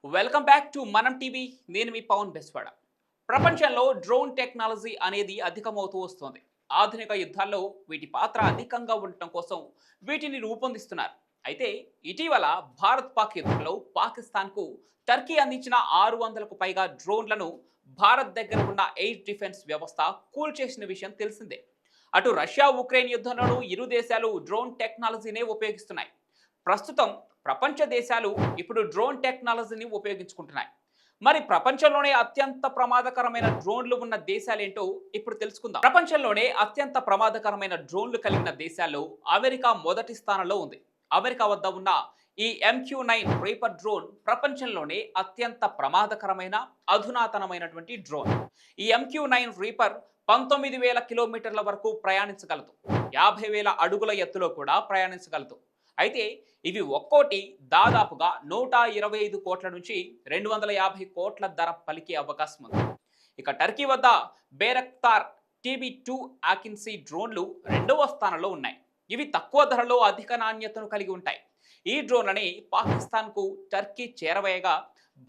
Welcome back to మనం TV. నేను మీ పవన్ బెస్వాడ. ప్రపంచంలో డ్రోన్ టెక్నాలజీ అనేది అధికమవుతూ వస్తుంది. ఆధునిక యుద్ధాల్లో వీటి పాత్ర అధికంగా ఉండటం కోసం వీటిని రూపొందిస్తున్నారు. అయితే ఇటీవల భారత్ పాక్ యుద్ధంలో పాకిస్తాన్కు టర్కీ అందించిన 600కు పైగా డ్రోన్లను భారత్ దగ్గర ఉన్న ఎయిర్ డిఫెన్స్ వ్యవస్థ కూల్చేసిన విషయం తెలిసిందే. అటు రష్యా ఉక్రెయిన్ యుద్ధంలోనూ ఇరు దేశాలు డ్రోన్ టెక్నాలజీనే ఉపయోగిస్తున్నాయి. ప్రస్తుతం ప్రపంచ దేశాలు ఇప్పుడు డ్రోన్ టెక్నాలజీని ఉపయోగించుకుంటున్నాయి. మరి ప్రపంచంలోనే అత్యంత ప్రమాదకరమైన డ్రోన్లు ఉన్న దేశాలేంటో ఇప్పుడు తెలుసుకుందాం. ప్రపంచంలోనే అత్యంత ప్రమాదకరమైన డ్రోన్లు కలిగిన దేశాల్లో అమెరికా మొదటి స్థానంలో ఉంది. అమెరికా వద్ద ఉన్న ఈ MQ-9 రీపర్ డ్రోన్ ప్రపంచంలోనే అత్యంత ప్రమాదకరమైన అధునాతనమైనటువంటి డ్రోన్. ఈ MQ-9 రీపర్ 19,000 కిలోమీటర్ల వరకు ప్రయాణించగలదు. 50,000 అడుగుల ఎత్తులో కూడా ప్రయాణించగలదు. అయితే ఇవి ఒక్కోటి దాదాపుగా 125 కోట్ల నుంచి 250 కోట్ల ధర పలికే అవకాశం ఉంది. ఇక టర్కీ వద్ద బేరక్తార్ TB2 ఆకిన్సీ డ్రోన్లు రెండవ స్థానంలో ఉన్నాయి. ఇవి తక్కువ ధరలో అధిక నాణ్యతను కలిగి ఉంటాయి. ఈ డ్రోన్లని పాకిస్తాన్కు టర్కీ చేరవేయగా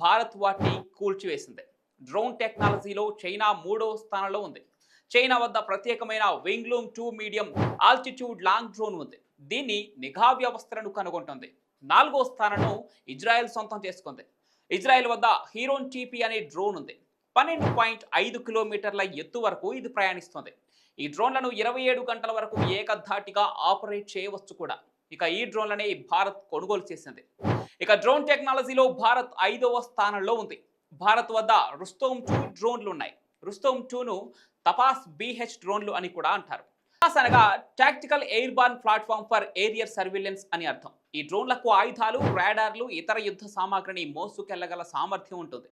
భారత్ వాటిని కూల్చివేసింది. డ్రోన్ టెక్నాలజీలో చైనా మూడవ స్థానంలో ఉంది. చైనా వద్ద ప్రత్యేకమైన వింగ్లూమ్ 2 మీడియం ఆల్టిట్యూడ్ లాంగ్ డ్రోన్ ఉంది. దీన్ని నిఘా వ్యవస్థలను కనుగొంటుంది. 4వ స్థానంలో ఇజ్రాయెల్ సొంతం చేసుకుంది. ఇజ్రాయెల్ వద్ద హీరోన్ TP అనే డ్రోన్ ఉంది. 12.5 కిలోమీటర్ల ఎత్తు వరకు ఇది ప్రయాణిస్తుంది. ఈ డ్రోన్లను 27 గంటల వరకు ఏకధాటిగా ఆపరేట్ చేయవచ్చు కూడా. ఇక ఈ డ్రోన్లనే భారత్ కొనుగోలు చేసింది. ఇక డ్రోన్ టెక్నాలజీలో భారత్ 5వ స్థానంలో ఉంది. భారత్ వద్ద రుస్తోమ్ 2 డ్రోన్లు ఉన్నాయి. రుస్తోమ్ 2ను తపాస్ BH డ్రోన్లు అని కూడా అంటారు. తపాస్ అనగా tactical airborne platform for aerial surveillance అని అర్థం. ఈ డ్రోన్లకు ఆయుధాలు, రాడార్లు, ఇతర యుద్ధ సామాగ్రిని మోసుకెళ్లగల సామర్థ్యం ఉంటుంది.